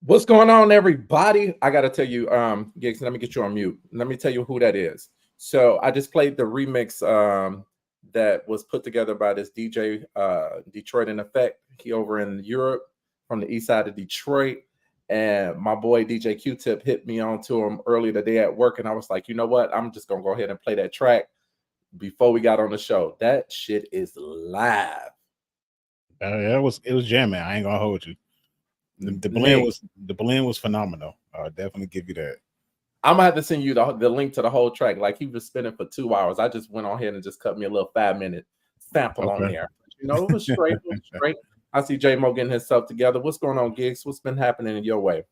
What's going on, everybody? I gotta tell you, Gigz, let me get you on mute. Let me tell you who that is. So I just played the remix that was put together by this DJ, Detroit in Effect. He over in Europe from the east side of Detroit. And my boy DJ Q-Tip hit me onto him early today at work, and I was like, you know what? I'm just gonna go ahead and play that track before we got on the show. That shit is live. Yeah, it was jamming. I ain't gonna hold you. Nick, The blend was phenomenal. I'll definitely give you that. I'm gonna have to send you the link to the whole track. Like he was spinning for 2 hours. I just went on here and just cut me a little 5 minute sample on Okay. there. You know, it was straight. It was straight. I see J Mo getting himself together. What's going on, Gigz? What's been happening in your way?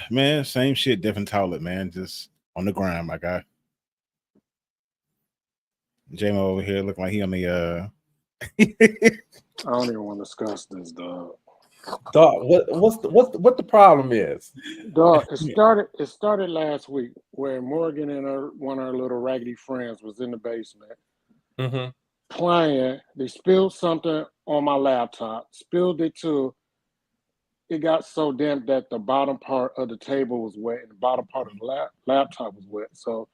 Man, same shit, different toilet, man. Just on the grind, my guy. J-Mo over here looking like he on the I don't even want to discuss this, dog. Dog, what the problem is? Dog, it started last week where Morgan and one of her little raggedy friends was in the basement Mm-hmm. playing. They spilled something on my laptop, spilled it to it got so damp that the bottom part of the table was wet and the bottom part of the laptop was wet. So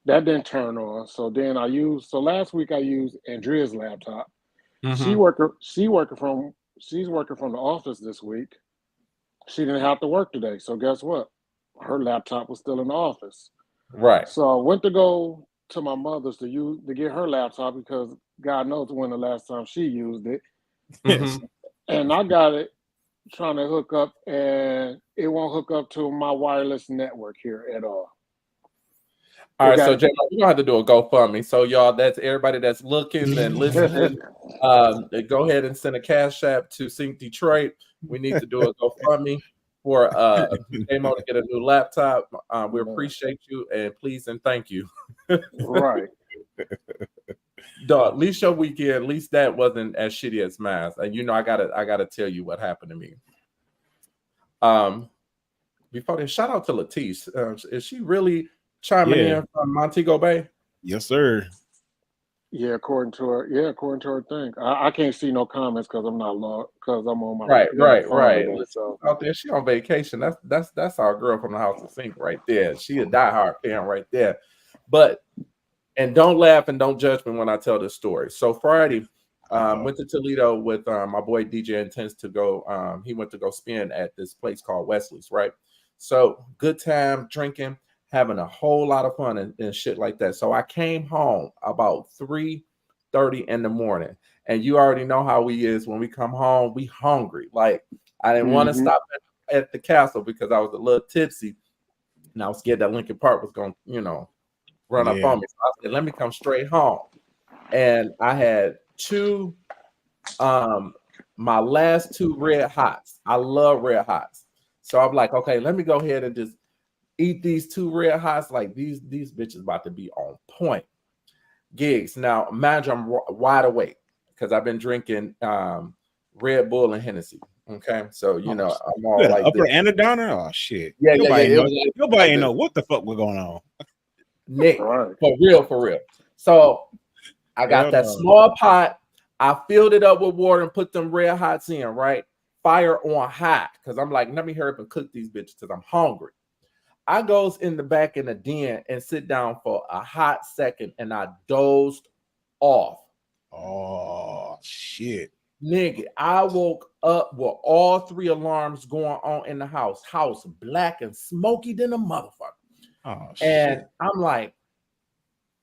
that didn't turn on. So last week I used Andrea's laptop. She Mm-hmm. working she's working from the office this week. She didn't have to work today. So guess what? Her laptop was still in the office. Right. So I went to go to my mother's to get her laptop because God knows when the last time she used it. Mm-hmm. And I got it trying to hook up and it won't hook up to my wireless network here at all. All It right, so got J Mo, we're gonna have to do a GoFundMe. So y'all, that's everybody that's looking and listening. Go ahead and send a cash app to Sync Detroit. We need to do a GoFundMe for J Mo to get a new laptop. We appreciate you and please and thank you. right. Dog, at least your weekend, at least that wasn't as shitty as mine. And you know, I gotta tell you what happened to me. Um, Before this, shout out to Latice. Is she really chiming yeah. in from Montego Bay? Yes, sir. According to her thing. I can't see no comments because I'm not logged because I'm on Right, my right, phone right. today. Latice So out there, she on vacation. That's our girl from the House of Sink right there. She a diehard fan right there. But and don't laugh and don't judge me when I tell this story. So Friday, went to Toledo with my boy DJ Intense to go. He went to go spin at this place called Wesley's, right? So good time drinking, having a whole lot of fun and shit like that. So I came home about 3:30 in the morning. And you already know how we is when we come home, we hungry. Like I didn't want to hmm stop at the castle because I was a little tipsy and I was scared that Lincoln Park was gonna, run up Yeah. on me. So I said, let me come straight home. And I had two, um, my last two red hots. I love red hots. So I'm like, okay, let me go ahead and just eat these two red hots. Like these bitches about to be on point. Gigs. Now imagine I'm wide awake because I've been drinking Red Bull and Hennessy. Okay. So Oh, I'm you all had an like upper this. and a downer? Oh shit. Yeah, yeah, yeah. Nobody It know. was Nobody like know this. what the fuck was going on. Nick, Right. for real, for real. So I got Hell that no. small pot. I filled it up with water and put them red hots in, right? Fire on high. Because I'm like, let me hurry up and cook these bitches because I'm hungry. I goes in the back in the den and sit down for a hot second and I dozed off. Oh shit. Nigga, I woke up with all three alarms going on in the house. House black and smoky than a motherfucker. Oh And shit. I'm like,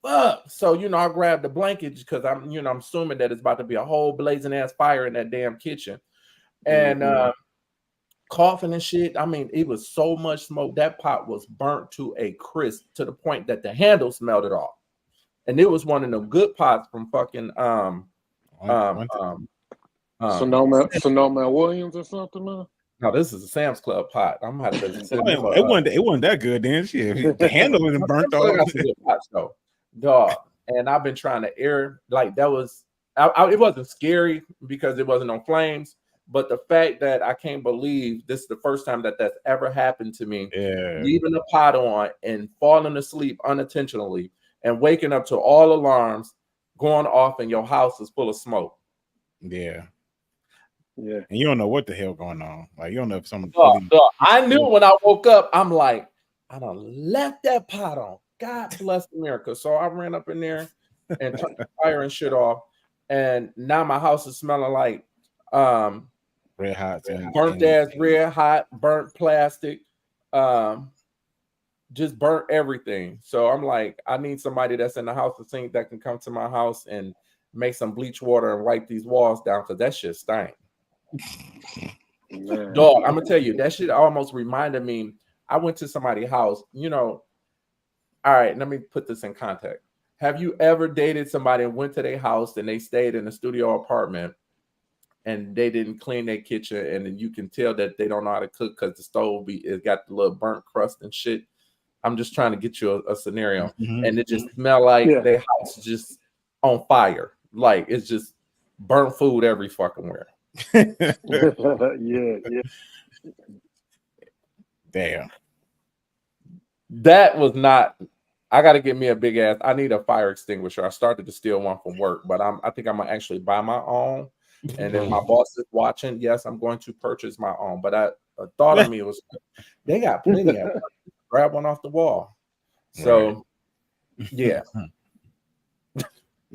fuck. So, I grabbed the blanket because I'm assuming that it's about to be a whole blazing ass fire in that damn kitchen. And hmm coughing and shit. I mean, it was so much smoke. That pot was burnt to a crisp to the point that the handle smelled it off. And it was one of them good pots from fucking One, um one um Sonoma Williams or something, man. no, this is a Sam's Club pot. I'm gonna have to send him a it wasn't that good then. Shit. The handle wasn't burnt Sam's Club off. got some good pots though. Dog. And I've been trying to air like that was it wasn't scary because it wasn't on flames. But the fact that I can't believe this is the first time that that's ever happened to me, Yeah. leaving the pot on and falling asleep unintentionally and waking up to all alarms going off and your house is full of smoke. Yeah. Yeah. And you don't know what the hell going on. Like, you don't know if someone. I knew when I woke up, I'm like, I done left that pot on. God bless America. So I ran up in there and turned the fire and shit off. And now my house is smelling like Red hot and burnt ass red hot, burnt plastic, just burnt everything. So I'm like, I need somebody that's in the house to sink that can come to my house and make some bleach water and wipe these walls down because that shit stank. Dog, I'm gonna tell you, that shit almost reminded me. I went to somebody's house, you know. All right, let me put this in context. Have you ever dated somebody and went to their house and they stayed in a studio apartment and they didn't clean their kitchen, and then you can tell that they don't know how to cook because the stove it got the little burnt crust and shit? I'm just trying to get you a scenario, and it just smell like their house is just on fire, like it's just burnt food every fucking where. yeah. Damn. That was not. I got to get me a big ass. I need a fire extinguisher. I started to steal one from work, but I think I'm gonna actually buy my own. And if my boss is watching, yes, I'm going to purchase my own. But a thought of me was, they got plenty of them. Grab one off the wall. So, yeah.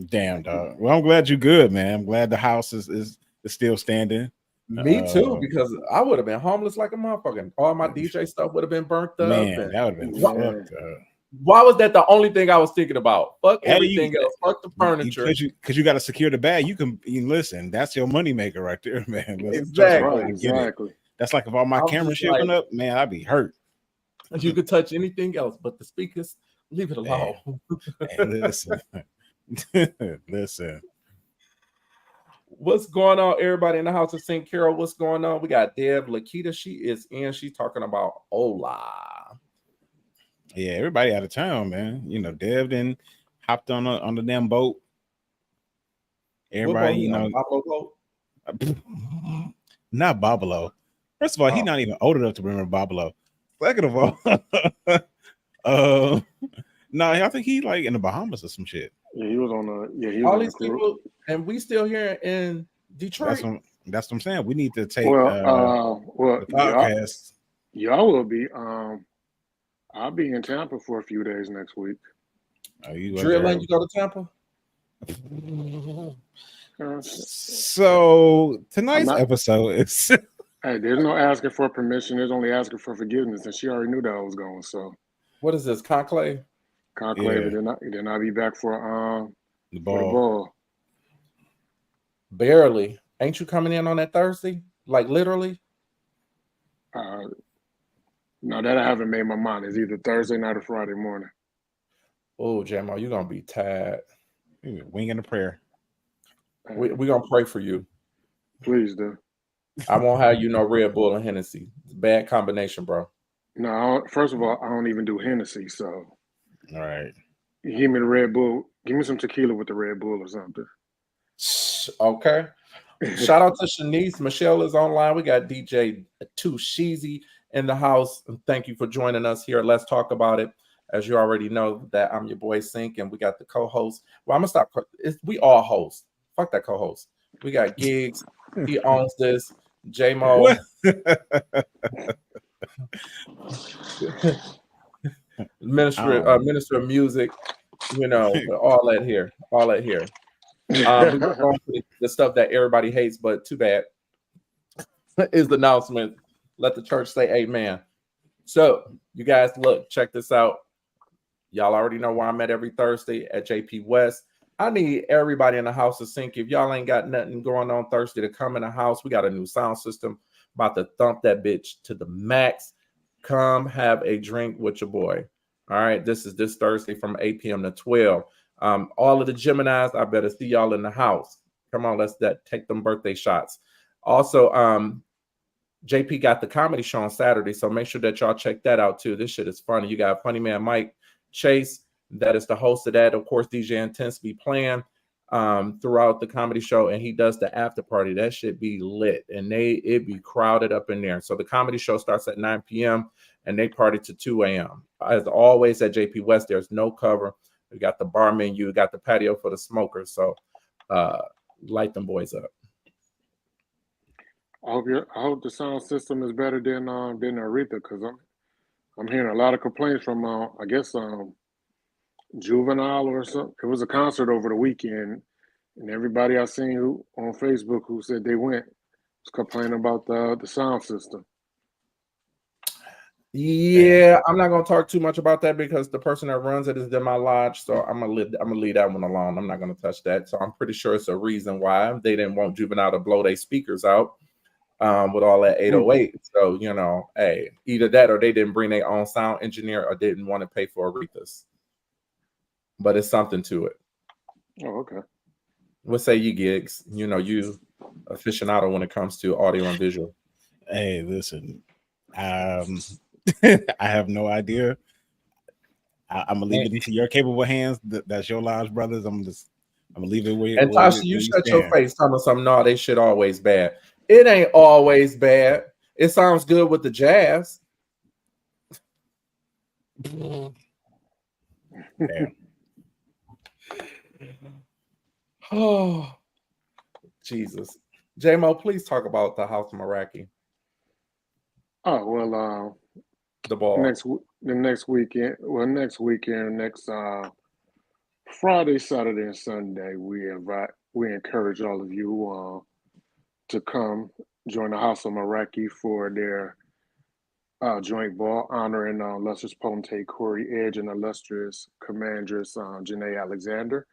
Damn, dog. Well, I'm glad you're good, man. I'm glad the house is still standing. Me too, because I would have been homeless like a motherfucker. All my DJ stuff would have been burnt up. Man, that would have been fucked up. Why was that the only thing I was thinking about? Fuck everything else. Fuck the furniture. Because you got to secure the bag. You can listen. That's your money maker right there, man. Exactly. That's like if all my camera shit went up, man, I'd be hurt. You could touch anything else, but the speakers, leave it alone. Listen. Listen. What's going on, everybody in the house of St. Carol? What's going on? We got Deb Lakita. She is in. She's talking about Ola. Yeah, everybody out of town, man. You know, Dev then hopped on the damn boat. Everybody, you know, not Babalo. First of all, he's not even old enough to remember Babalo. Second of all, no, I think he like in the Bahamas or some shit. Yeah, he was on the all these people, and we still here in Detroit. That's what I'm saying. We need to take the podcast. Y'all will be I'll be in Tampa for a few days next week. Drilling, you go to Tampa? So tonight's episode is hey, there's no asking for permission, there's only asking for forgiveness, and she already knew that I was going. So what is this, conclave? Then I'll be back for the ball. Barely. Ain't you coming in on that Thursday? Like literally? No, that I haven't made my mind. It's either Thursday night or Friday morning. Oh, Jamo, you're gonna be tired. Winging a prayer. We're gonna pray for you. Please do. I won't have you no Red Bull and Hennessy. It's a bad combination, bro. No, first of all, I don't even do Hennessy, so all right. Give me the Red Bull. Give me some tequila with the Red Bull or something. Okay. Shout out to Shanice. Michelle is online. We got DJ Too Sheezy in the house. And thank you for joining us here. Let's talk about it. As you already know, that I'm your boy Sink, and we got the co-host. Well, I'm gonna stop. We all host. Fuck that co-host. We got Gigz. He owns this. J-Mo. Minister of Music. You know, all that here. We're going to the stuff that everybody hates, but too bad is the announcement. Let the church say amen. So you guys look, check this out. Y'all already know where I'm at every Thursday at JP West. I need everybody in the house to sync. If y'all ain't got nothing going on Thursday to come in the house, we got a new sound system. About to thump that bitch to the max. Come have a drink with your boy. All right, this is this Thursday from 8 p.m. to 12. All of the Geminis, I better see y'all in the house. Come on, let's take them birthday shots. Also, JP got the comedy show on Saturday, so make sure that y'all check that out too. This shit is funny. You got Funny Man Mike Chase, that is the host of that. Of course, DJ Intense be playing throughout the comedy show, and he does the after party. That shit be lit, and it be crowded up in there. So the comedy show starts at 9 p.m. and they party to 2 a.m. As always at JP West, there's no cover. We got the bar menu, got the patio for the smokers. So light them boys up. I hope the sound system is better than Aretha, because I'm hearing a lot of complaints from I guess Juvenile or something. It was a concert over the weekend, and everybody I seen who on Facebook who said they went was complaining about the sound system. Yeah, I'm not gonna talk too much about that because the person that runs it is in my lodge, so I'm gonna leave that one alone. I'm not gonna touch that. So I'm pretty sure it's a reason why they didn't want Juvenile to blow their speakers out with all that 808. So hey, either that or they didn't bring their own sound engineer or didn't want to pay for Aretha's. But it's something to it. Oh, okay. What say you, Gigz? You aficionado when it comes to audio and visual. Hey, listen. I have no idea. I'm gonna leave it into your capable hands. That's your lodge, brothers. I'm gonna leave it where. And Tasha, you shut your stand. face. Tell me something. No, they shit always bad. It ain't always bad. It sounds good with the jazz. Damn. Oh, Jesus. J-Mo, please talk about the House of Meraki. Oh well, The ball. next weekend, Friday, Saturday, and Sunday, we encourage all of you to come join the House of Meraki for their joint ball honoring illustrious potentate Corey Edge and illustrious commandress Janae Alexander.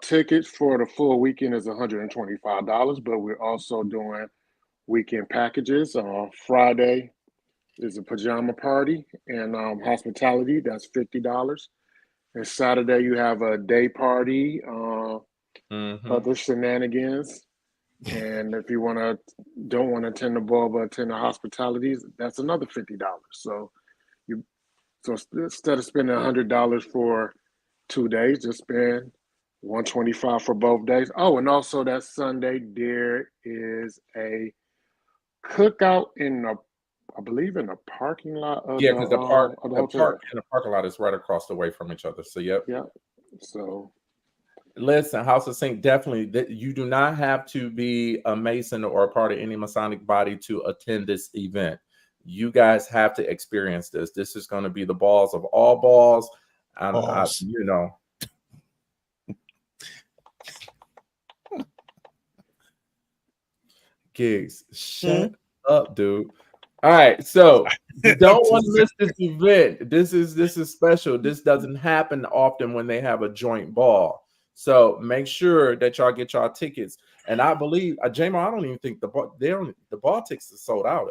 Tickets for the full weekend is $125, but we're also doing weekend packages. Friday is a pajama party and hospitality. That's $50. And Saturday you have a day party, other shenanigans. And if you don't want to attend the ball but attend the hospitalities, that's another $50. So instead of spending $100 for 2 days, just spend $125 for both days. Oh, and also that Sunday there is a cookout I believe in the parking lot of because the hotel. the parking lot is right across the way from each other. So yep. So listen, House of Saint, definitely you do not have to be a Mason or a part of any Masonic body to attend this event. You guys have to experience this. This is going to be the balls of all balls. Gigz, shut up, dude. All right, so you don't want to miss this event. This is special. This doesn't happen often when they have a joint ball. So make sure that y'all get y'all tickets. And I believe, J-Mo, I don't even think the ball tickets are sold out.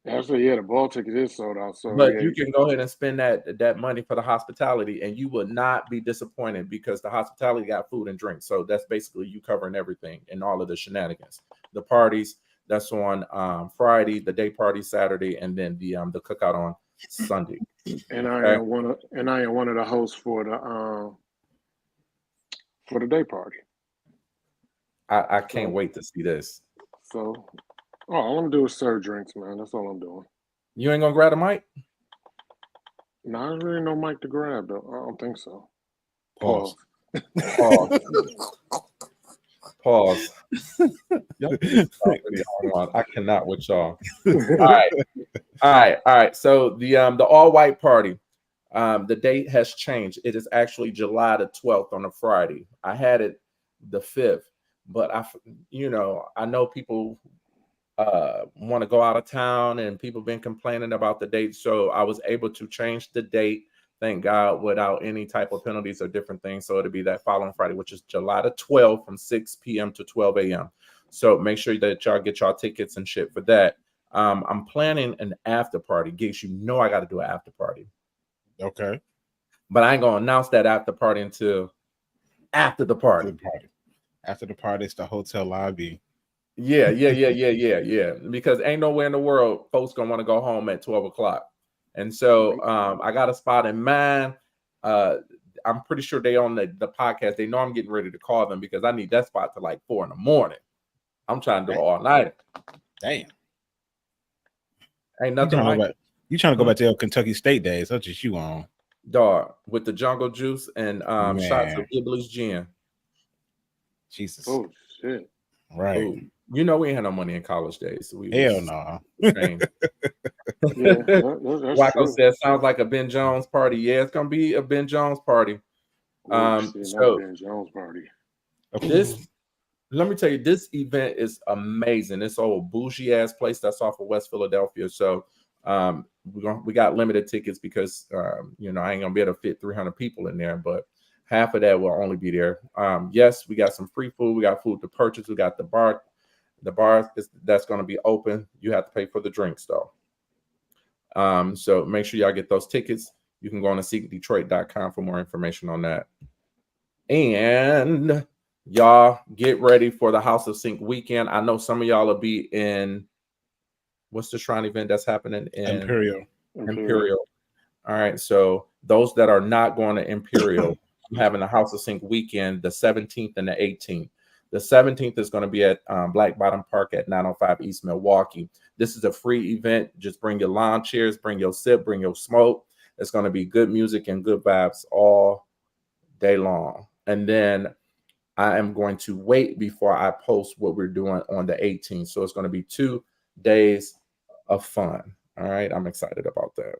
Actually, the ball ticket is sold out. So, but you can go ahead and spend that money for the hospitality, and you will not be disappointed because the hospitality got food and drink. So that's basically you covering everything and all of the shenanigans, the parties. That's on Friday, the day party Saturday, and then the cookout on Sunday. And I am one of the hosts for the day party. I can't wait to see this. So, all I'm gonna do is serve drinks, man. That's all I'm doing. You ain't gonna grab a mic? No, there's really no mic to grab though. I don't think so. Pause. Pause. I cannot with y'all. All right. So the all white party, the date has changed. It is actually July the 12th on a Friday. I had it the 5th, but I know people want to go out of town and people been complaining about the date, so I was able to change the date. Thank God, without any type of penalties or different things. So it'll be that following Friday, which is July the 12th from 6 p.m. to 12 a.m. So make sure that y'all get y'all tickets and shit for that. I'm planning an after party. Gigz, I got to do an after party. Okay. But I ain't going to announce that after party until after the party. After the party, it's the hotel lobby. Yeah. Because ain't nowhere in the world folks going to want to go home at 12 o'clock. And so I got a spot in mind. I'm pretty sure they on the podcast. They know I'm getting ready to call them because I need that spot to like 4 a.m. I'm trying to do all night. Damn. Ain't nothing like you trying to go back to your Kentucky State days. That's what you on. Dog, with the jungle juice and shots of Gibbley's gin. Jesus. Oh, shit. Right. Ooh. You know, we ain't had no money in college days. So we Hell was no. changed. Yeah, that's Waco true. said, sounds like a Ben Jones party. Yeah, it's gonna be a Ben Jones party. See, not So Ben Jones party. this, let me tell you, this event is amazing. This old bougie ass place that's off of West Philadelphia. So we got limited tickets because you know, I ain't gonna be able to fit 300 people in there, but half of that will only be there. Yes, we got some free food. We got food to purchase. We got the bar. The bar that's going to be open. You have to pay for the drinks though. So make sure y'all get those tickets. You can go on to seekdetroit.com for more information on that. And y'all get ready for the House of Sync weekend. I know some of y'all will be in, what's the shrine event that's happening in Imperial. All right. So those that are not going to Imperial, I'm having the House of Sync weekend, the 17th and the 18th. The 17th is going to be at Black Bottom Park at 905 East Milwaukee. This is a free event. Just bring your lawn chairs, bring your sip, bring your smoke. It's going to be good music and good vibes all day long. And then I am going to wait before I post what we're doing on the 18th. So it's going to be 2 days of fun. All right. I'm excited about that.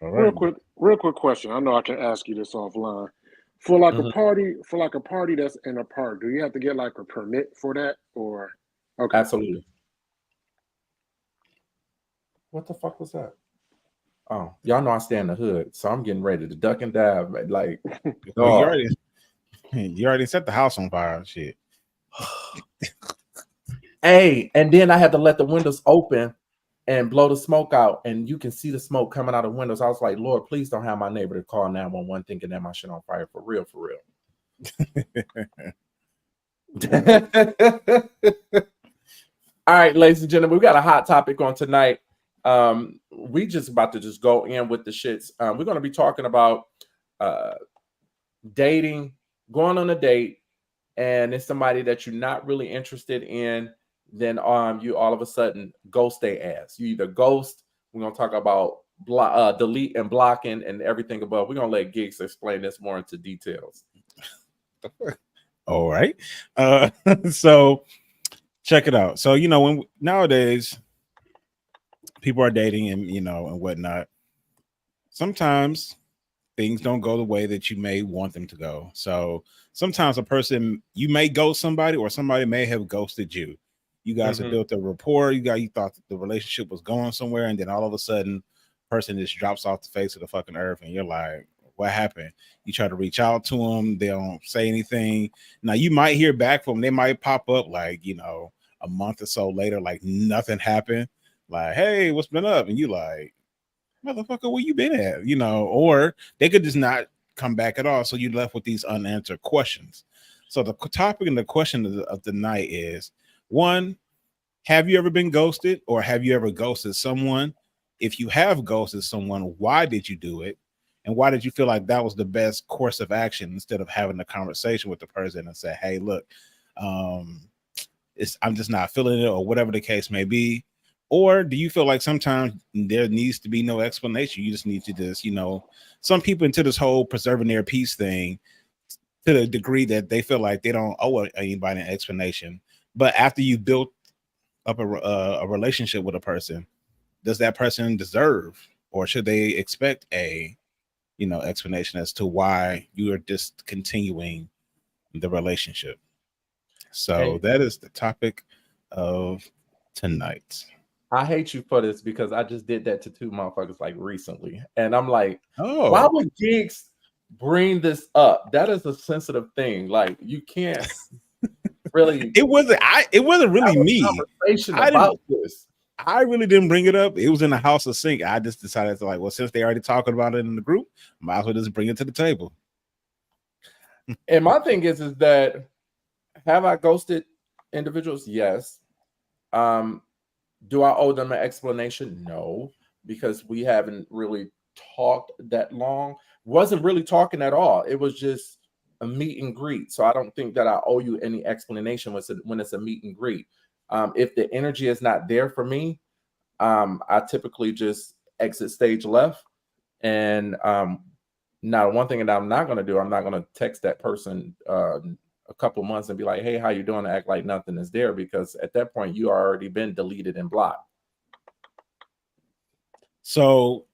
All right. Real quick question. I know I can ask you this offline. For like a party that's in a park, do you have to get like a permit for that, or okay? Absolutely. What the fuck was that? Oh, y'all know I stay in the hood, so I'm getting ready to duck and dive. Like, Well, you already set the house on fire. Shit. Hey, and then I had to let the windows open and blow the smoke out, and you can see the smoke coming out of windows. I was like, Lord, please don't have my neighbor to call 911 thinking that my shit on fire for real, for real. All right, ladies and gentlemen, we got a hot topic on tonight. We just about to just go in with the shits. We're going to be talking about dating, going on a date, and it's somebody that you're not really interested in. Then you all of a sudden ghost their ass. You either ghost. We're gonna talk about delete and blocking and everything above. We're gonna let Gigz explain this more into details. All right. So check it out. So when nowadays people are dating and and whatnot, sometimes things don't go the way that you may want them to go. So sometimes a person, you may ghost somebody, or somebody may have ghosted you. You guys have built a rapport. You thought that the relationship was going somewhere, and then all of a sudden, person just drops off the face of the fucking earth, and you're like, "What happened?" You try to reach out to them, they don't say anything. Now you might hear back from them. They might pop up like a month or so later, like nothing happened. Like, "Hey, what's been up?" And you like, "Motherfucker, where you been at?" Or they could just not come back at all. So you're left with these unanswered questions. So the topic and the question of the night is: one, have you ever been ghosted, or have you ever ghosted someone? If you have ghosted someone, why did you do it? And why did you feel like that was the best course of action, instead of having a conversation with the person and say, "Hey, look, I'm just not feeling it," or whatever the case may be? Or do you feel like sometimes there needs to be no explanation? You just need to some people into this whole preserving their peace thing to the degree that they feel like they don't owe anybody an explanation. But after you built up a relationship with a person, does that person deserve, or should they expect a explanation as to why you are discontinuing the relationship? So that is the topic of tonight. I hate you for this because I just did that to 2 motherfuckers like recently, and I'm like, oh, why would Gigz bring this up? That is a sensitive thing. Like, you can't really. It wasn't really me. Conversation about this. I really didn't bring it up. It was in the House of Sync. I just decided to well, since they already talking about it in the group, might as well just bring it to the table. And my thing is that, have I ghosted individuals? Yes. Do I owe them an explanation? No, because we haven't really talked that long. Wasn't really talking at all. It was just a meet and greet. So I don't think that I owe you any explanation when it's a meet and greet. If the energy is not there for me, I typically just exit stage left. And now one thing that I'm not going to do, I'm not going to text that person a couple months and be like, hey, how you doing? Act like nothing is there, because at that point you already been deleted and blocked. So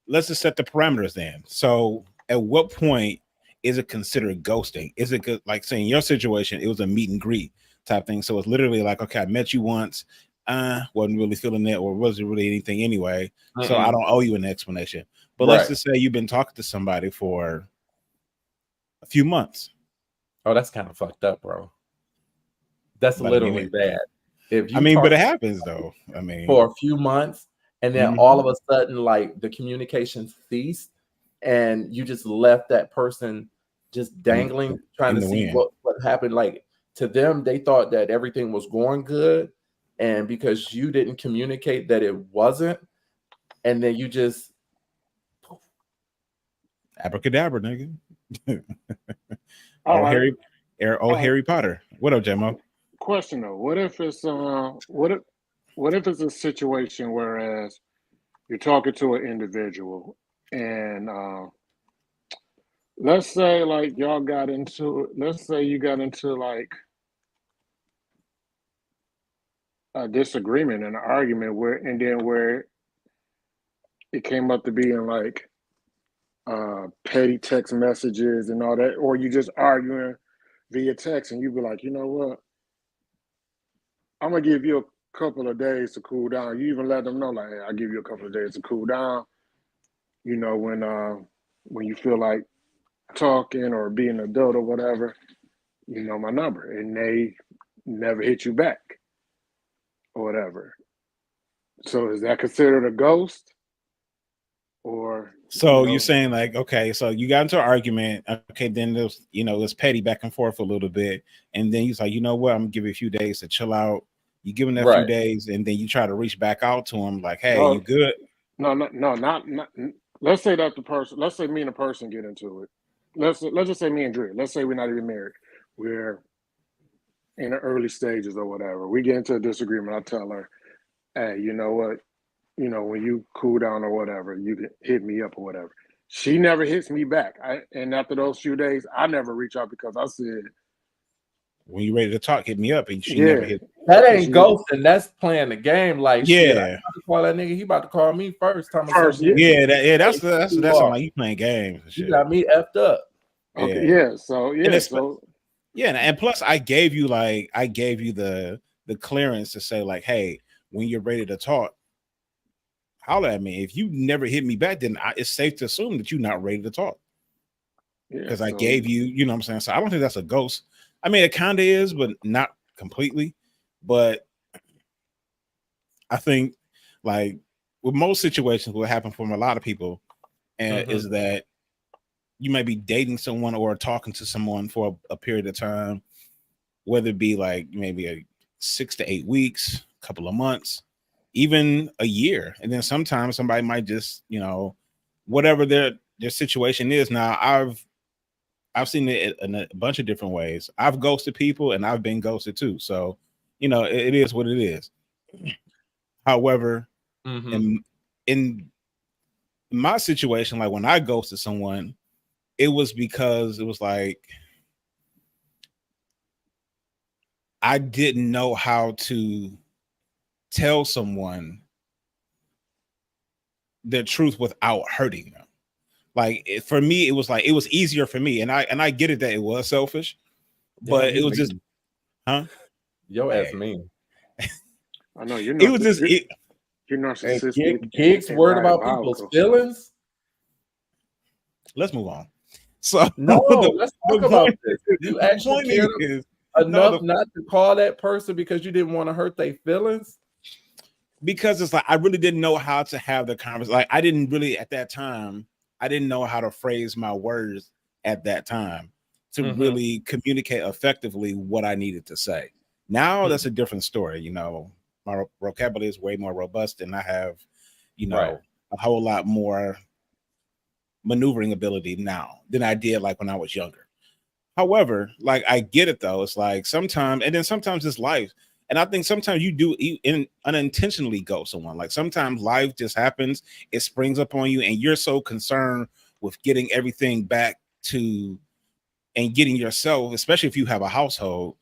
let's just set the parameters then. So at what point is it considered ghosting? Is it good, like saying your situation, it was a meet and greet type thing? So it's literally like, okay, I met you once, wasn't really feeling it, or wasn't really anything anyway. So I don't owe you an explanation. But let's just say you've been talking to somebody for a few months. Oh, that's kind of fucked up, bro. That's literally bad. If you but it happens though. I mean, for a few months, and then all of a sudden, like the communication ceased, and you just left that person just dangling, trying to see what happened. Like, to them, they thought that everything was going good, and because you didn't communicate that it wasn't, and then you just abracadabra, nigga. Harry Potter. What up, J-Mo? Question though, what if it's what if it's a situation whereas you're talking to an individual and let's say like y'all got into, let's say you got into like a disagreement and an argument where it came up to being like petty text messages and all that, or you just arguing via text and you be like, you know what, I'm gonna give you a couple of days to cool down. You even let them know, like, hey, I'll give you a couple of days to cool down. You know, when you feel like talking or being an adult or whatever, you know my number, and they never hit you back or whatever. So is that considered a ghost? Or so you're saying like, okay, so you got into an argument, okay, then there's, you know, it's petty back and forth a little bit, and then he's like, you know what, I'm gonna give you a few days to chill out. You give him that few days, and then you try to reach back out to him like, hey, you good? No, not. Let's say that the person, let's say me and the person get into it. Let's just say me and Dre. Let's say we're not even married. We're in the early stages or whatever. We get into a disagreement. I tell her, hey, you know what? You know, when you cool down or whatever, you can hit me up or whatever. She never hits me back. And after those few days, I never reach out because I said, when you ready to talk, hit me up. And she never hit. That ain't ghosting. That's playing the game. Like, shit, I about to call that nigga. He about to call me first. That's like you playing games and shit. You got me effed up. Okay, and plus I gave you the clearance to say like, hey, when you're ready to talk, holler at me. If you never hit me back, then it's safe to assume that you're not ready to talk. Because I gave you, you know what I'm saying? So I don't think that's a ghost. I mean, it kind of is, but not completely. But I think like with most situations, what happens from a lot of people is that you might be dating someone or talking to someone for a period of time, whether it be like maybe 6 to 8 weeks, a couple of months, even a year. And then sometimes somebody might just, you know, whatever their situation is. Now I've seen it in a bunch of different ways. I've ghosted people and I've been ghosted too. So, you know, it is what it is. However, in my situation, like when I ghosted someone, it was because it was like I didn't know how to tell someone the truth without hurting them. Like for me, it was like it was easier for me, and I get it that it was selfish, but it was just, Yo ass mean. I know you're. It was just you're narcissistic. Gigz worried about people's feelings. Let's move on. So no, let's talk about this. You actually cared enough not to call that person because you didn't want to hurt their feelings. Because it's like I really didn't know how to have the conversation. Like I didn't really at that time. I didn't know how to phrase my words at that time to really communicate effectively what I needed to say. Now that's a different story. You know, my vocabulary is way more robust, and I have, you know, a whole lot more maneuvering ability now than I did like when I was younger. However, like I get it though. It's like sometimes, and then sometimes it's life. And I think sometimes you do unintentionally ghost someone. Like sometimes life just happens, it springs up on you, and you're so concerned with getting everything back to and getting yourself, especially if you have a household,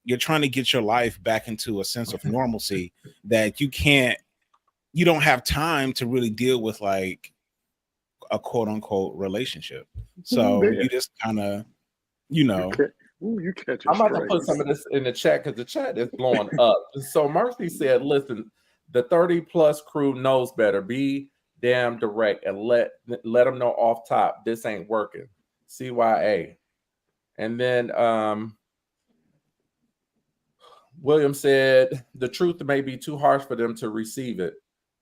you're trying to get your life back into a sense of normalcy that you don't have time to really deal with like a quote unquote relationship. So you just kind of, You catch I'm about to put some of this in the chat because the chat is blowing up. So Mercy said, listen, the 30 plus crew knows better. Be damn direct and let them know off top this ain't working. CYA. And then William said the truth may be too harsh for them to receive it.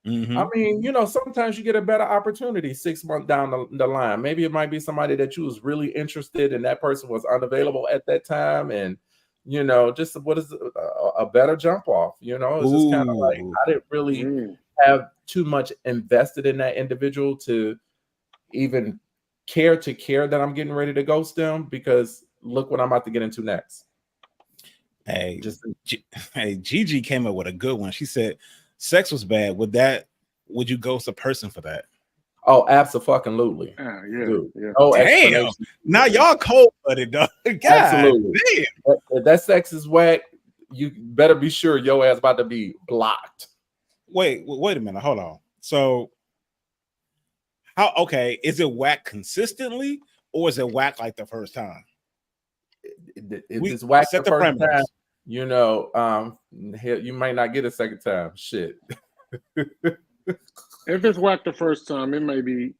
I mean, sometimes you get a better opportunity 6 months down the line. Maybe it might be somebody that you was really interested in. That person was unavailable at that time. And, just what is a better jump off? It's just kind of like I didn't really have too much invested in that individual to even care that I'm getting ready to ghost them, because look what I'm about to get into next. Hey, Gigi came up with a good one. She said, sex was bad. Would you ghost a person for that? Oh, absolutely. Yeah. No damn. explanation. Now y'all cold-blooded, dog. God, absolutely. Damn. If that sex is whack, you better be sure your ass about to be blocked. Wait a minute. Hold on. So, is it whack consistently, or is it whack like the first time? If it's whack the first time, you might not get a second time. Shit. If it's whack the first time, it may be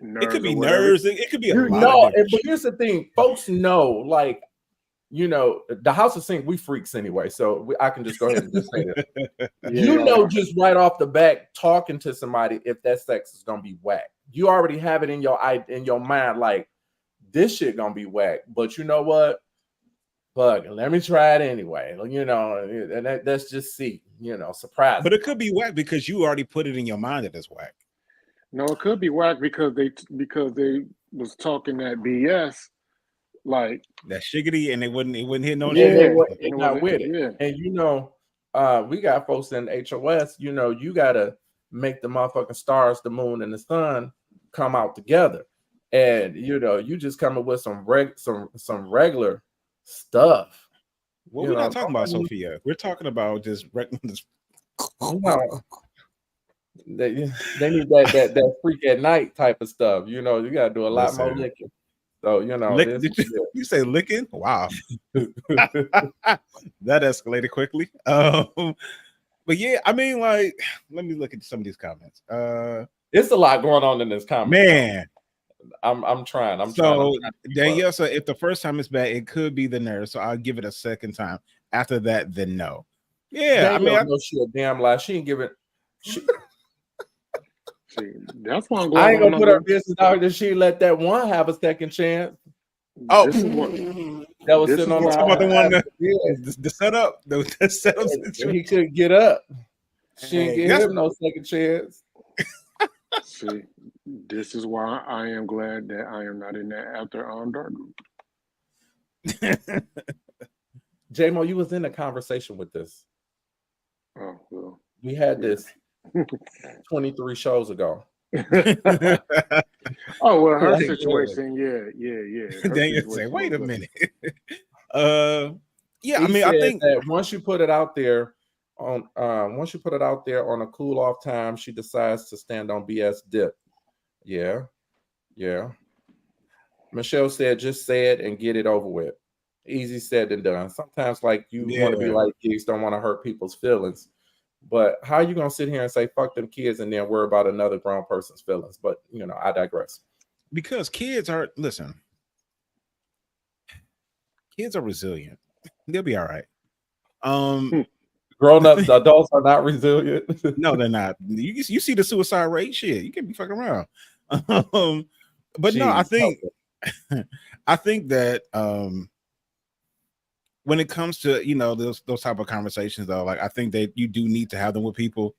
nerves. It could be nerves. It could be a lot of but here's the thing. Folks know, like, the house of sink, we freaks anyway. So I can just go ahead and just say that. Just right off the bat, talking to somebody, if that sex is going to be whack. You already have it in your mind, like, this shit going to be whack. But you know what? Fuck, let me try it anyway. And that's just surprise. But it could be whack because you already put it in your mind that it's whack. No, it could be whack because they was talking that BS, like that shiggity, and it wouldn't hit no shit. They not with it. Yeah. And we got folks in HOS. You gotta make the motherfucking stars, the moon, and the sun come out together. And you just come up with some regular stuff. Well, we're not talking about Sophia. We're talking about just regular. They need that freak at night type of stuff. You gotta do a lot more licking. So you say licking? Wow. That escalated quickly. But yeah, I mean, like, let me look at some of these comments. It's a lot going on in this comment. Man. I'm trying. Danielle said if the first time is bad, it could be the nerve. So I'll give it a second time. After that, then no. Yeah, Danielle, I know she a damn lie. She ain't giving. That's why I ain't gonna put her business out that she let that one have a second chance. Oh, that was sitting on the one the setup. The setup. He couldn't get up. She didn't give him no second chance. See, this is why I am glad that I am not in that after dark group. J-Mo, you was in a conversation with this. Oh, well. We had this 23 shows ago. Oh, well, her situation, yeah. Then you say, wait a minute. Yeah, I mean, I think that once you put it out there on a cool off time, she decides to stand on BS dip. Yeah. Michelle said, just say it and get it over with. Easy said than done. Sometimes, like, you want to be like Gigz, don't want to hurt people's feelings. But how are you going to sit here and say, fuck them kids, and then worry about another grown person's feelings? But, I digress. Because kids are resilient. They'll be all right. Grown-ups, adults are not resilient. No, they're not. You see the suicide rate, shit. You can't be fucking around. But jeez, no, I think that when it comes to those type of conversations, though, like, I think that you do need to have them with people.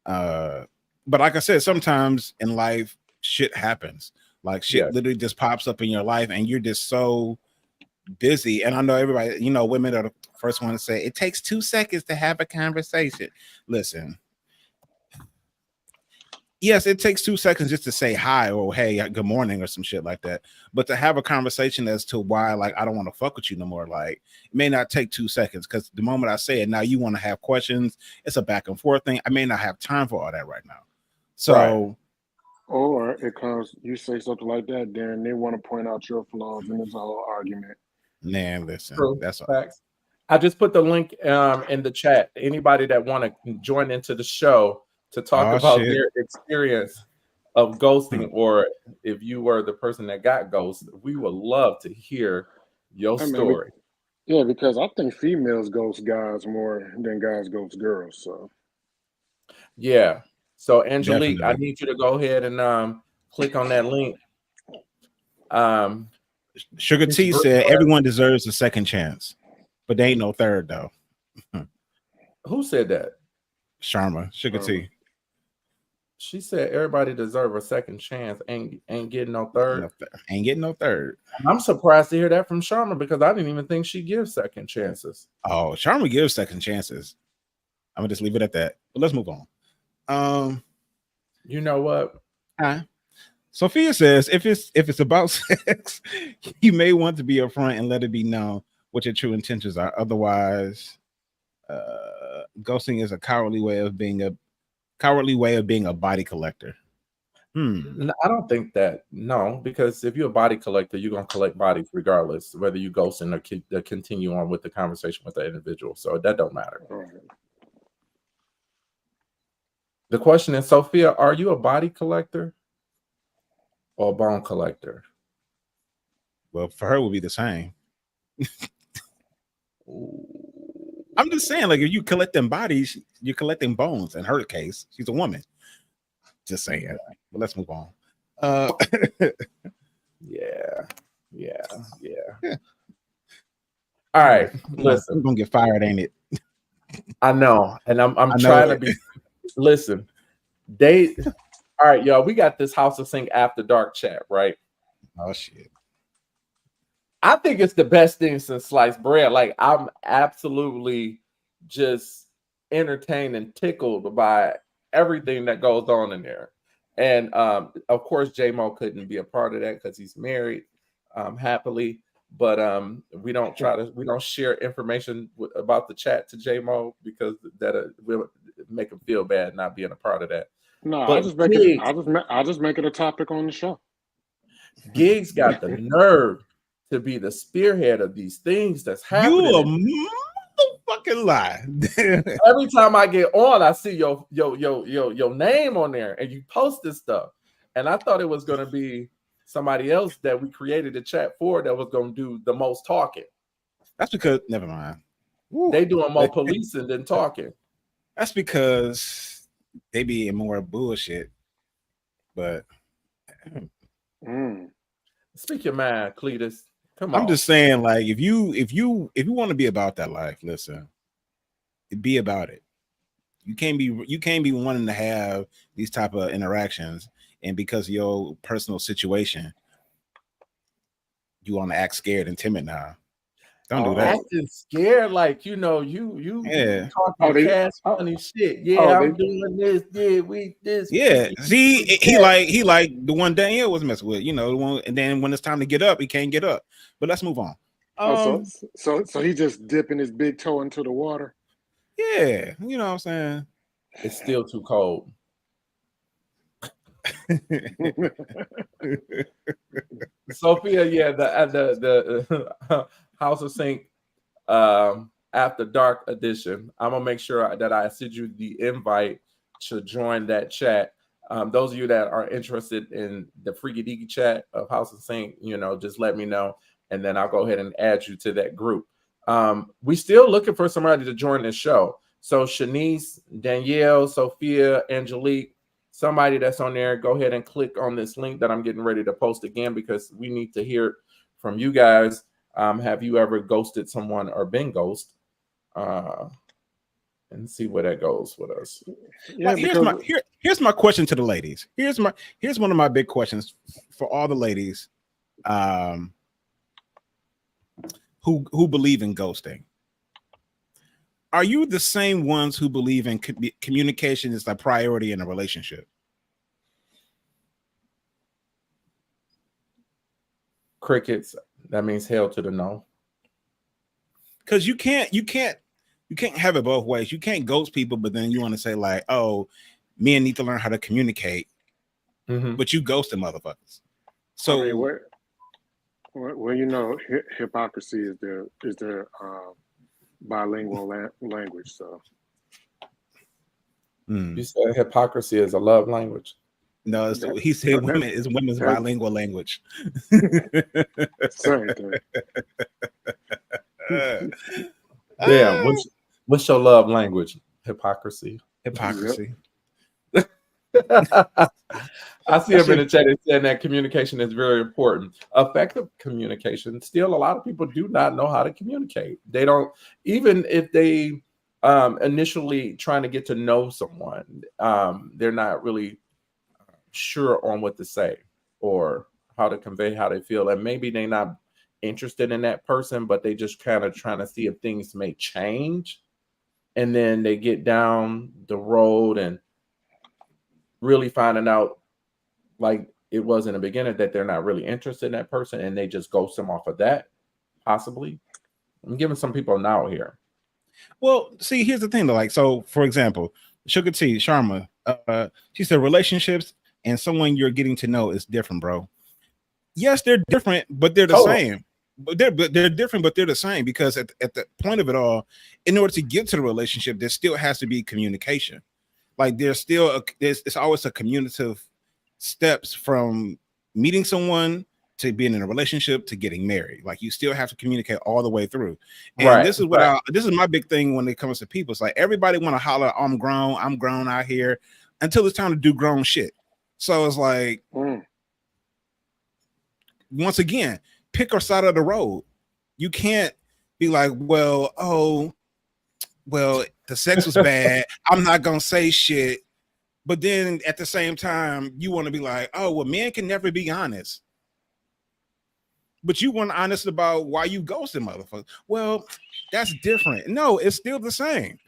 But like I said, sometimes in life, shit happens. Like, shit literally just pops up in your life, and you're just so busy. And I know everybody, women are the first one to say it takes 2 seconds to have a conversation. Listen, yes, it takes 2 seconds just to say hi or hey, good morning or some shit like that. But to have a conversation as to why, like, I don't want to fuck with you no more, like, it may not take 2 seconds because the moment I say it, now you want to have questions. It's a back and forth thing. I may not have time for all that right now. So, Right. Or it comes, you say something like that, then they want to point out your flaws, and it's a whole argument. man, listen, True. that's all. Facts. I just put the link in the chat. Anybody that want to join into the show to talk Oh, about shit. their experience of ghosting, Hmm. or if you were the person that got ghosted, we would love to hear your I mean, story. yeah, because I think females ghost guys more than guys ghost girls. So Yeah. So Angelique, I Definitely. need you to go ahead and click on that link. Sugar Miss T Brooke, said everyone deserves a second chance, but they ain't no third though. who said that? Sharma, Sugar T. She said everybody deserve a second chance. Ain't getting no No third. ain't getting no third. I'm surprised to hear that from Sharma because I didn't even think she gives second chances. Oh, Sharma gives second chances. I'm gonna just leave it at that. But let's move on. You know what? Sophia says if it's about sex, you may want to be upfront and let it be known what your true intentions are. Otherwise, ghosting is a cowardly way of being a body collector. I don't think that. No, because if you're a body collector, you're gonna collect bodies regardless, whether you ghost or continue on with the conversation with the individual. So that don't matter. The question is, Sophia, are you a body collector or a bone collector? Well, for her, it would be the same. I'm just saying, like, if you collecting bodies, you're collecting bones. In her case, she's a woman. Just saying. But let's move on. Yeah. All right, listen. I'm gonna get fired, ain't it? I know, and I'm I trying know to be. Listen, all right, y'all. We got this House of Sync After Dark chat, right? Oh shit. I think it's the best thing since sliced bread. Like, I'm absolutely just entertained and tickled by everything that goes on in there. And of course, J-Mo couldn't be a part of that because he's married happily. But we don't share information about the chat to J-Mo because that will make him feel bad not being a part of that. no, But I just make it a topic on the show. Gigz got the nerve to be the spearhead of these things that's happening. You a motherfucking lie. Every time I get on, I see your name on there, and you post this stuff. And I thought it was going to be somebody else that we created the chat for that was going to do the most talking. That's because never mind. They doing more policing than talking. That's because they be in more bullshit. But speak your mind, Cletus. Come on. I'm just saying, like, if you want to be about that life, listen, be about it. You can't be wanting to have these type of interactions, and because of your personal situation, you want to act scared and timid now. Don't do that. Acting scared, like you talking cash money shit. Yeah, I'm doing this. Yeah, this. Yeah, see, he like the one Danielle was messing with, the one, and then when it's time to get up, he can't get up. But let's move on. So he just dipping his big toe into the water. Yeah, you know what I'm saying. It's still too cold. Sophia, yeah, the House of Sync After Dark edition. I'm gonna make sure that I send you the invite to join that chat. Those of you that are interested in the Freaky Deaky chat of House of Sync, just let me know, and then I'll go ahead and add you to that group. We still looking for somebody to join this show. So Shanice, Danielle, Sophia, Angelique, somebody that's on there, go ahead and click on this link that I'm getting ready to post again because we need to hear from you guys. Have you ever ghosted someone or been ghosted? And see where that goes with us. Yeah, here's my question to the ladies. Here's one of my big questions for all the ladies who believe in ghosting. Are you the same ones who believe in communication is a priority in a relationship? Crickets. That means hell to the no. Because you can't have it both ways. You can't ghost people, but then you want to say like, oh, men need to learn how to communicate, but you ghost them motherfuckers. So I mean, well, you know, hypocrisy is their bilingual language. So you said hypocrisy is a love language. No, he said women's bilingual language. Same thing. Damn, what's your love language? Hypocrisy. Hypocrisy. Yep. I see him in the chat saying that communication is very important. Effective communication. Still, a lot of people do not know how to communicate. They don't, even if they initially trying to get to know someone, they're not really sure on what to say or how to convey how they feel. And maybe they're not interested in that person, but they just kind of trying to see if things may change. And then they get down the road and really finding out like it was in the beginning that they're not really interested in that person and they just ghost them off of that, possibly. I'm giving some people now here. Well, see, here's the thing though. Like, so for example, Sugar T, Sharma, she said relationships and someone you're getting to know is different, bro. Yes, they're different, but they're the same. But they're different, but they're the same because at the point of it all, in order to get to the relationship, there still has to be communication. Like there's still it's always a communicative steps from meeting someone to being in a relationship to getting married. Like you still have to communicate all the way through. And this is what this is my big thing when it comes to people. It's like everybody want to holler, I'm grown out here, until it's time to do grown shit. So it's like once again, pick our side of the road. You can't be like, well, the sex was bad. I'm not gonna say shit. But then at the same time, you want to be like, oh, well, men can never be honest. But you weren't honest about why you ghosted motherfuckers. Well, that's different. No, it's still the same.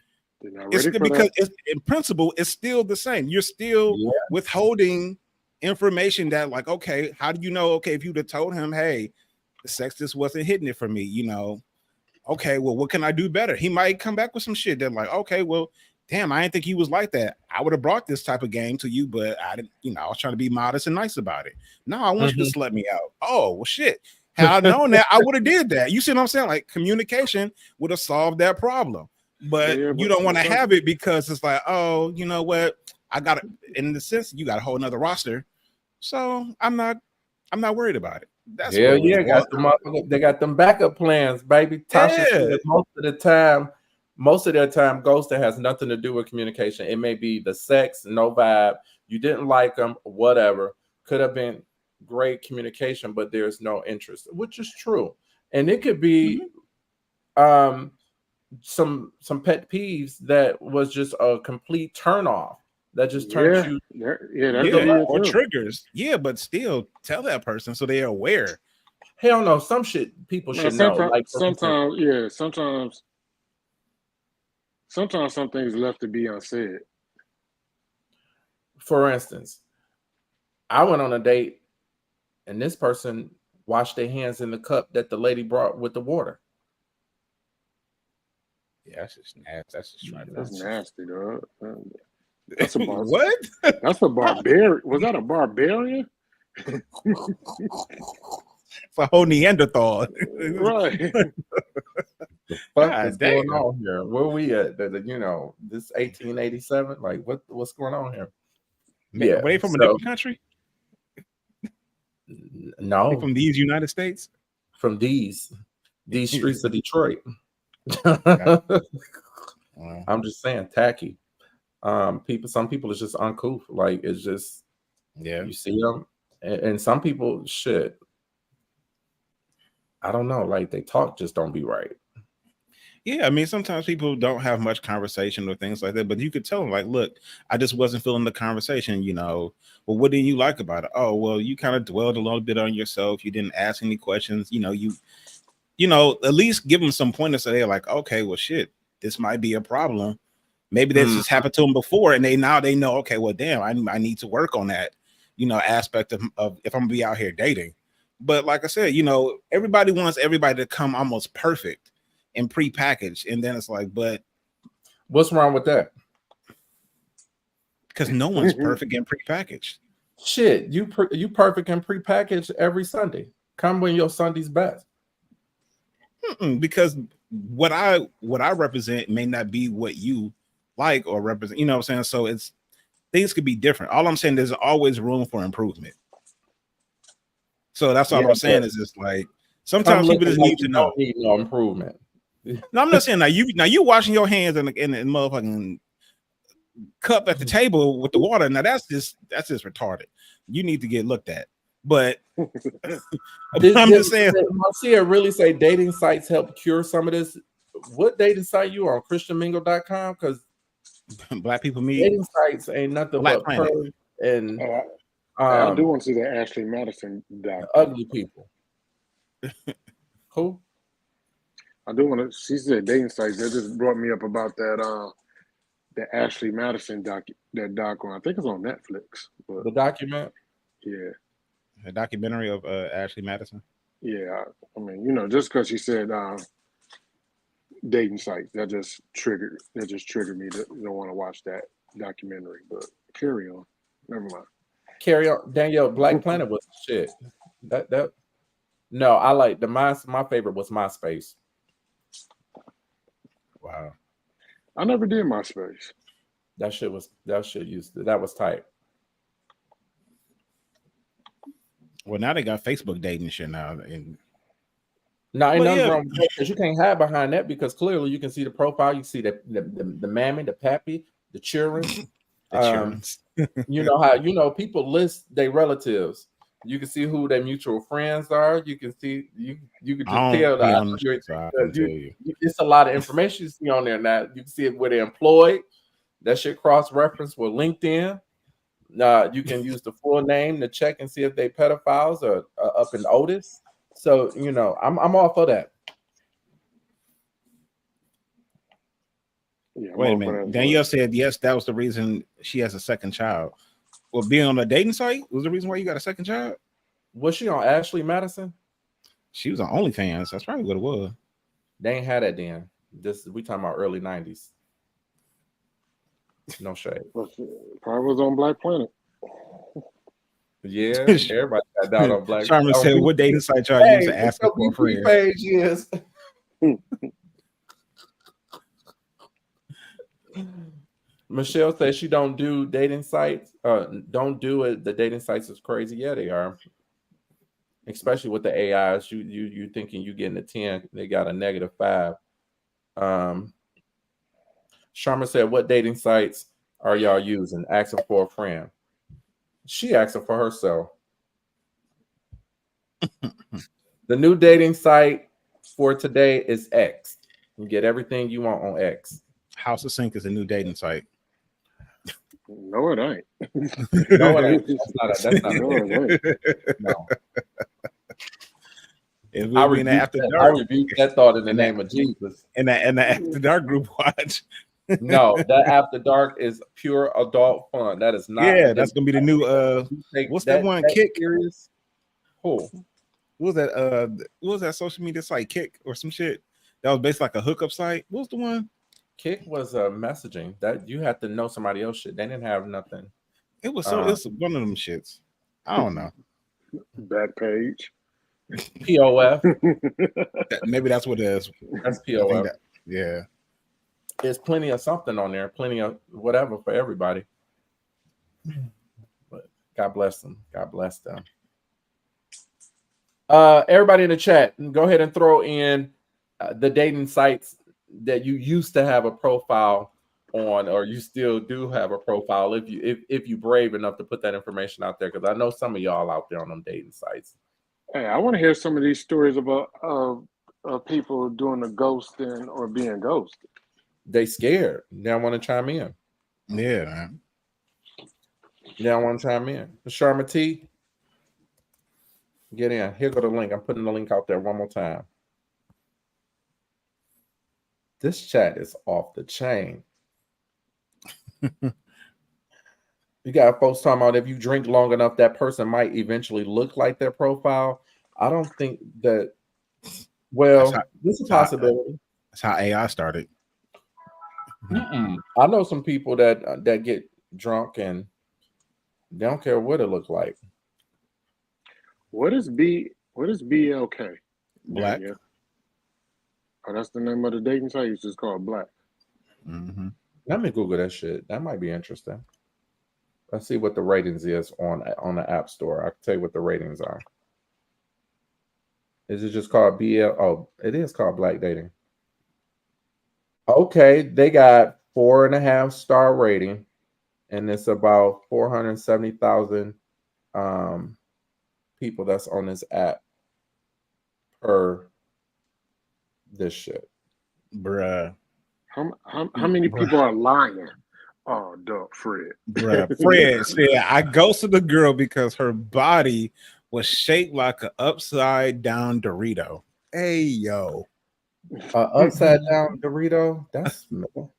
It's still, because in principle, it's still the same. You're still withholding information that, like, okay, how do you know? Okay, if you'd have told him, hey, the sex just wasn't hitting it for me, you know. Okay, well, what can I do better? He might come back with some shit that, like, okay, well, damn, I didn't think he was like that. I would have brought this type of game to you, but I didn't, you know, I was trying to be modest and nice about it. No, I want you to let me out. Oh, well, shit. Had I known that, I would have did that. You see what I'm saying? Like communication would have solved that problem. But you don't want to have it because it's like, oh, you know what? I got it. In the sense, you got a whole nother roster. So I'm not worried about it. That's they got them backup plans, baby. Tasha said most of their time, ghosting has nothing to do with communication. It may be the sex, no vibe, you didn't like them, whatever. Could have been great communication, but there's no interest, which is true. And it could be some pet peeves that was just a complete turn off that just turns you or triggers. Yeah, but still tell that person so they're aware. Hell no, some shit people should know. Like sometimes some things left to be unsaid. For instance, I went on a date and this person washed their hands in the cup that the lady brought with the water. Yeah, that's just nasty. That's nasty, dog. That's a what? That's a barbarian. Was that a barbarian? It's a whole Neanderthal. Right. The fuck is going on here? Where we at? You know, this 1887? Like, what's going on here? Yeah, away from a different country? No. From these United States? From these streets of Detroit. I'm just saying, tacky. Some people is just uncouth. Like, it's just, you see them, and some people, shit, I don't know, like, they talk just don't be right. Yeah, I mean, sometimes people don't have much conversation or things like that, but you could tell them, like, look, I just wasn't feeling the conversation, you know. Well, what didn't you like about it? Oh, well, you kind of dwelled a little bit on yourself. You didn't ask any questions. You know, at least give them some pointers so they're like, okay, well, shit, this might be a problem. Maybe this has happened to them before, and they know, okay, well, damn, I need to work on that, you know, aspect of if I'm gonna be out here dating. But like I said, everybody wants everybody to come almost perfect and pre-packaged, and then it's like, but what's wrong with that? Because no one's perfect and pre-packaged. Shit, you perfect and pre-packaged every Sunday. Come when your Sunday's best. Because what I represent may not be what you like or represent. You know what I'm saying? So things could be different. All I'm saying, there's always room for improvement. So that's all I'm saying is just like sometimes people just need to know. Don't need no improvement. No, I'm not saying now you washing your hands in the motherfucking cup at the table with the water. Now that's just retarded. You need to get looked at. But I'm just saying, Marcia really say dating sites help cure some of this. What dating site you on? ChristianMingle.com? Because black people meet. Dating sites ain't nothing but perv and I do want to see that Ashley Madison doc. Ugly people. Who? I do want to. She said dating sites. That just brought me up about that. The Ashley Madison doc. That doc on. I think it's on Netflix. But, the document. Yeah. A documentary of Ashley Madison. Yeah, I mean, just because she said dating sites, that just triggered me to want to watch that documentary. But carry on. Never mind. Carry on. Danielle, Black Planet was shit. No, I like my favorite was MySpace. Wow. I never did MySpace. That was tight. Well, now they got Facebook dating shit now. And no, ain't nothing wrong with that, because you can't hide behind that, because clearly you can see the profile, you see the mammy, the pappy, the children. You know how people list their relatives. You can see who their mutual friends are. You can see you can just tell that it's a lot of information you see on there now. You can see it where they're employed. That shit cross-reference with LinkedIn. You can use the full name to check and see if they pedophiles or up in Otis. So I'm all for that. Yeah, wait a minute. Danielle said yes, that was the reason she has a second child. Well, being on a dating site was the reason why you got a second child? Was she on Ashley Madison? She was on OnlyFans. That's probably what it was. They ain't had that then. We talking about early 90s. No shade. Probably was on Black Planet. Yeah, everybody got down on Black Planet. Sharma said, what dating site y'all use to ask for a friend? Page, yes. Michelle says she don't do dating sites. Don't do it. The dating sites is crazy. Yeah, they are. Especially with the AIs. You thinking you getting a 10, they got a -5. Sharma said, what dating sites are y'all using? Asking for a friend. She asking for herself. The new dating site for today is X. You get everything you want on X. House of Sync is a new dating site. No, it ain't. No, it ain't. That's not no. I rebuke that thought in the name of Jesus. And the After Dark group watch. No, that After Dark is pure adult fun. That is not. Yeah, that's gonna be the new. What's that one? Kick. Serious? Who? What was that? What was that social media site? Kick or some shit? That was basically like a hookup site. What was the one? Kick was messaging that you had to know somebody else shit. They didn't have nothing. It was it's one of them shits. I don't know. Back page. POF. Maybe that's what it is. That's POF. Yeah. There's plenty of something on there, plenty of whatever for everybody. But God bless them. God bless them. Everybody in the chat, go ahead and throw in the dating sites that you used to have a profile on, or you still do have a profile if you brave enough to put that information out there, because I know some of y'all out there on them dating sites. Hey, I want to hear some of these stories about people doing the ghosting or being ghosted. They scared. They don't want to chime in. Yeah, man. They don't want to chime in. Sharma T, get in. Here go the link. I'm putting the link out there one more time. This chat is off the chain. You got folks talking about if you drink long enough, that person might eventually look like their profile. I don't think that. That's Well, how, this is a that's how, possibility. that's how AI started. I know some people that get drunk and they don't care what it look like. What is BLK? Black. Daniel. Oh, that's the name of the dating site. It's just called Black. Mm-hmm. Let me Google that shit. That might be interesting. Let's see what the ratings is on the App Store. I can tell you what the ratings are. Is it just called BL? Oh, it is called Black Dating. Okay, they got 4.5 star rating, and it's about 470,000 um people that's on this app per this shit. Bruh. How many Bruh. people are lying? Oh, Doug, Fred. Bruh. Fred said, I ghosted the girl because her body was shaped like an upside down Dorito. Hey, yo. Upside down Dorito. That's the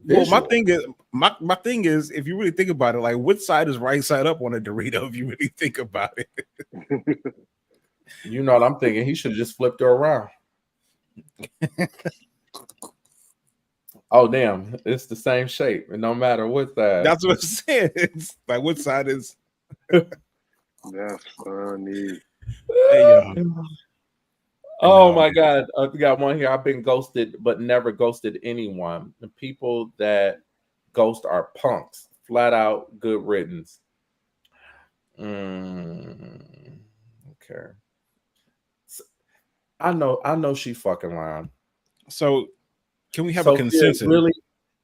Well, my visual. thing is, my thing is, if you really think about it, like, which side is right side up on a Dorito? If you really think about it, You know what I'm thinking? He should have just flipped her around. Oh damn, it's the same shape, and no matter what side. that's what it says. It's like, which side is? That's funny. Hey, yo. Oh No. my god, I got one here. I've been ghosted, but never ghosted anyone. The people that ghost are punks, flat out. Good riddance. Okay, I know she fucking lying. So, can we have a Sophia, consensus? really?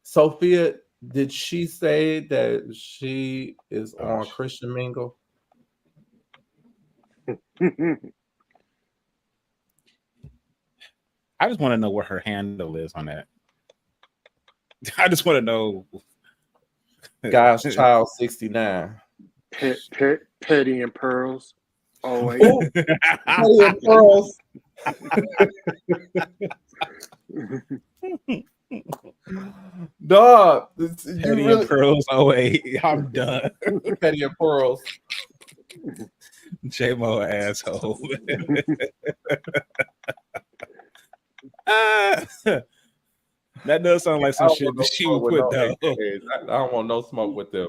Sophia, did she say that she is Oh, on Christian Mingle? I just want to know what her handle is on that. I just want to know. God's Child 69. Petty and Pearls. Oh wait. Ooh, Petty and Pearls. Dog, you Petty really and Pearls. Oh wait, I'm done. Petty and Pearls. J-Mo asshole. Ah, that does sound like I some don't shit want no that she smoke would with put no though. AKAs. I don't want no smoke with them.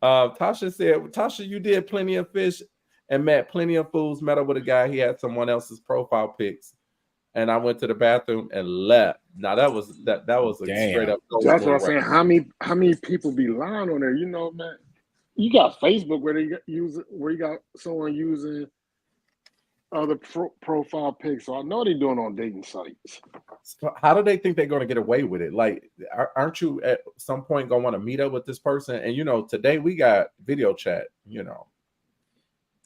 Tasha said, Tasha, you did plenty of fish and met plenty of fools. Met up with a guy. He had someone else's profile pics, and I went to the bathroom and left. Now that was a straight Damn. up. That's what I'm right. saying. How many people be lying on there? You know, man. You got Facebook where you got someone using other profile pics. So I know they're doing on dating sites. So how do they think they're going to get away with it? Like, aren't you at some point going to want to meet up with this person? And today we got video chat.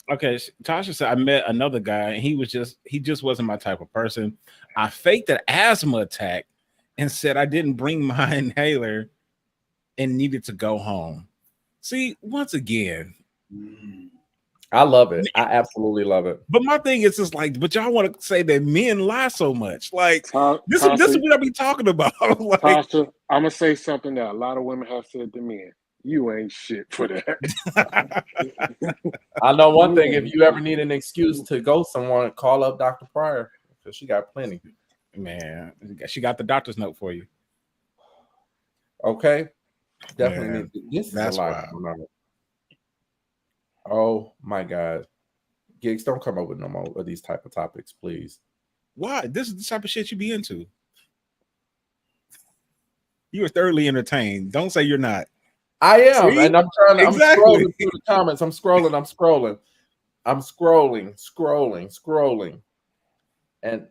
Okay, Tasha said I met another guy and he just wasn't my type of person. I faked an asthma attack and said I didn't bring my inhaler and needed to go home. See, once again, I love it. I absolutely love it. but my thing is just like, but y'all want to say that men lie so much. Like, this is Tasha, what I be talking about. Like, Tasha, I'm gonna say something that a lot of women have said to men. You ain't shit for that. I know one thing. If you ever need an excuse to go somewhere, call up Dr. Pryor because she got plenty. man, she got the doctor's note for you. Okay, definitely Man, need. This is a that's lot wild. going on. Oh my God, Gigz, don't come up with no more of these type of topics, please. Why? This is the type of shit you be into. You are thoroughly entertained. Don't say you're not. I am, See? and I'm trying. I'm Exactly. scrolling through the comments. I'm scrolling, and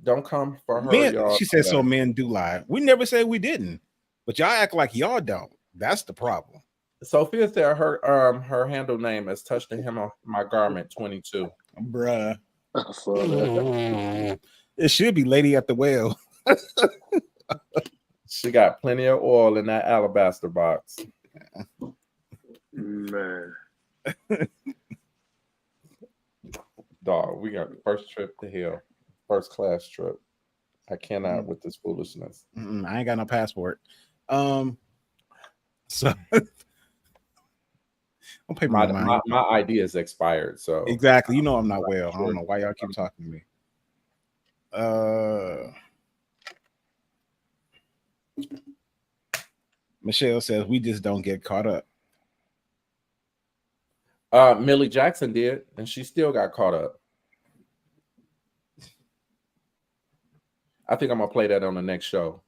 don't come for her, Men, y'all. she said, so men do lie. We never said we didn't, but y'all act like y'all don't. That's the problem. Sophia said her handle name is touch the hem of my garment 22. Bruh. I saw that. It should be Lady at the Well. She got plenty of oil in that alabaster box. Man. Dog, we got the first trip to hell, first class trip. I cannot with this foolishness. I ain't got no passport. So Don't pay me no mind. My idea is expired. So Exactly. You know I'm not well. I don't know why y'all keep talking to me. Michelle says we just don't get caught up. Millie Jackson did, and she still got caught up. I think I'm gonna play that on the next show.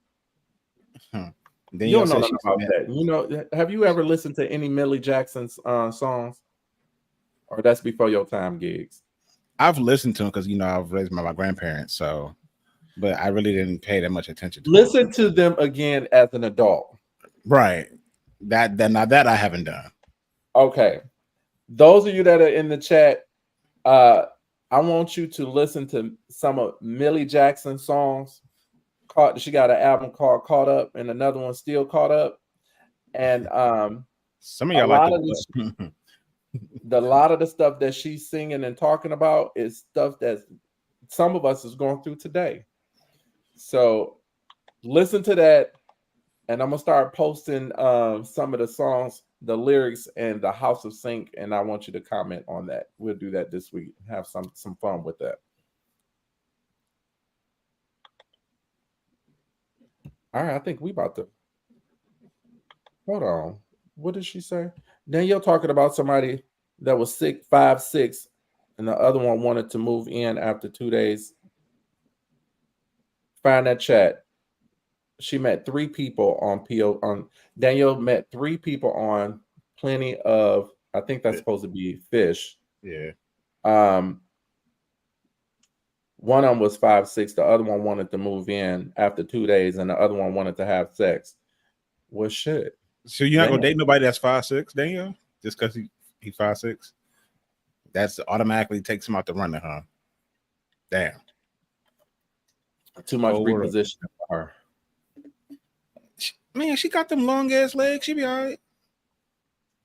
You don't know nothing about that. You know, have you ever listened to any Millie Jackson's songs? Or that's before your time, Gigz? I've listened to them because I've raised by my grandparents, so but I really didn't pay that much attention to Listen to them again as an adult. Right. That I haven't done. Okay. Those of you that are in the chat, I want you to listen to some of Millie Jackson's songs. She got an album called Caught Up and another one Still Caught Up. And some of y'all like a lot of the stuff that she's singing and talking about is stuff that some of us is going through today. So listen to that, and I'm gonna start posting some of the songs, the lyrics, and the House of Sync, and I want you to comment on that. We'll do that this week. Have some fun with that. All right, I think we about to. Hold on. What did she say? Danielle talking about somebody that was sick 5'6", and the other one wanted to move in after 2 days. Find that chat. She met 3 people on Danielle met 3 people on Plenty of, I think that's supposed to be Fish. Yeah. One of them was 5'6", the other one wanted to move in after 2 days, and the other one wanted to have sex. Well, shit. So you're not gonna date nobody that's 5'6", Danielle? Just because he's 5'6"? That's automatically takes him out the running, huh? Damn. Too much repositioning for her. Man, she got them long ass legs. She be all right.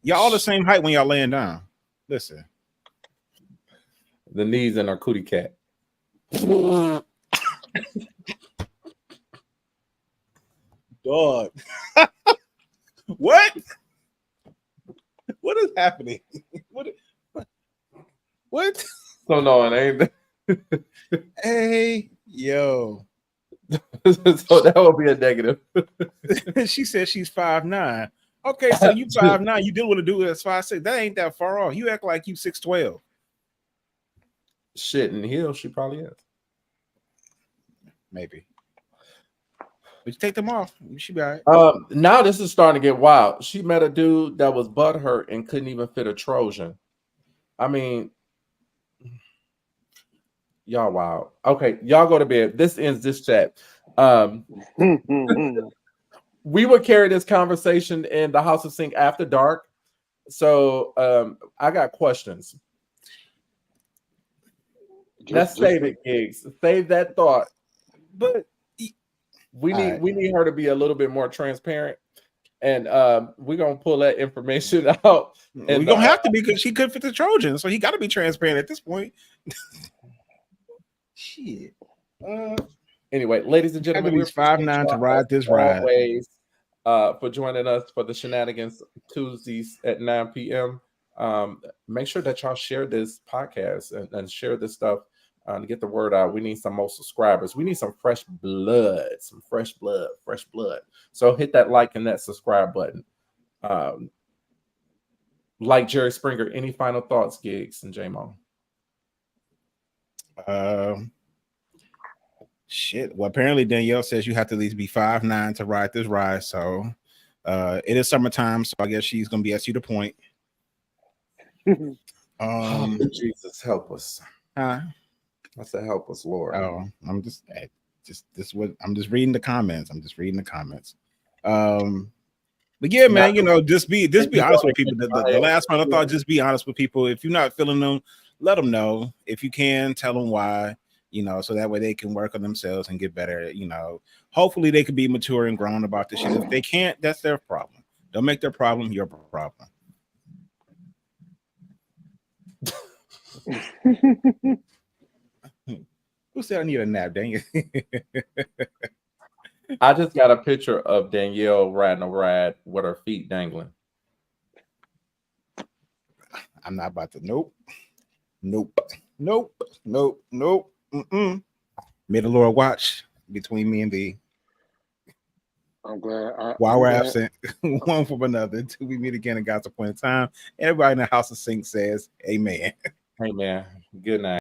Y'all all the same height when y'all laying down. Listen. The knees in her cootie cat. Dog. What? What is happening? What? So no, it ain't. Hey, yo. So that would be a negative. She said she's 5'9". Okay, so you 5'9". You deal with a dude that's 5'6". That ain't that far off. You act like you 6'12". Shit, in the heel, she probably is. Maybe. But you take them off. You should be all right. Now this is starting to get wild. She met a dude that was butthurt and couldn't even fit a Trojan. I mean, y'all wild. Okay, y'all go to bed. This ends this chat. We would carry this conversation in the House of Sync after dark. So I got questions. Let's save it, Gigz. Save that thought. But we need her to be a little bit more transparent. And we're gonna pull that information out. And we're gonna have to, because she could fit the Trojan, so he got to be transparent at this point. Shit. Anyway, ladies and gentlemen, we're 5'9" to ride this ride. Always for joining us for the Shenanigans Tuesdays at 9 p.m. Make sure that y'all share this podcast and share this stuff to get the word out. We need some more subscribers. We need some fresh blood. So hit that like and that subscribe button. Like Jerry Springer, any final thoughts, Gigz and J-Mo? Shit. Well, apparently Danielle says you have to at least be 5'9" to ride this ride. So it is summertime, so I guess she's gonna be at Cedar Point. Jesus, help us. Huh? I said, help us, Lord. Oh, I'm just reading the comments. But yeah, man, just be honest with people. The last final thought, just be honest with people. If you're not feeling them, let them know. If you can, tell them why, so that way they can work on themselves and get better. Hopefully they can be mature and grown about this shit. If they can't, that's their problem. Don't make their problem your problem. Who said I need a nap, dang it? I just got a picture of Danielle riding a ride with her feet dangling. I'm not about to. Nope. Mm-mm. May the Lord watch between me and thee. I'm glad. While we're absent, one from another, until we meet again in God's appointed time. Everybody in the house of Sync says, Amen. Hey man, good night.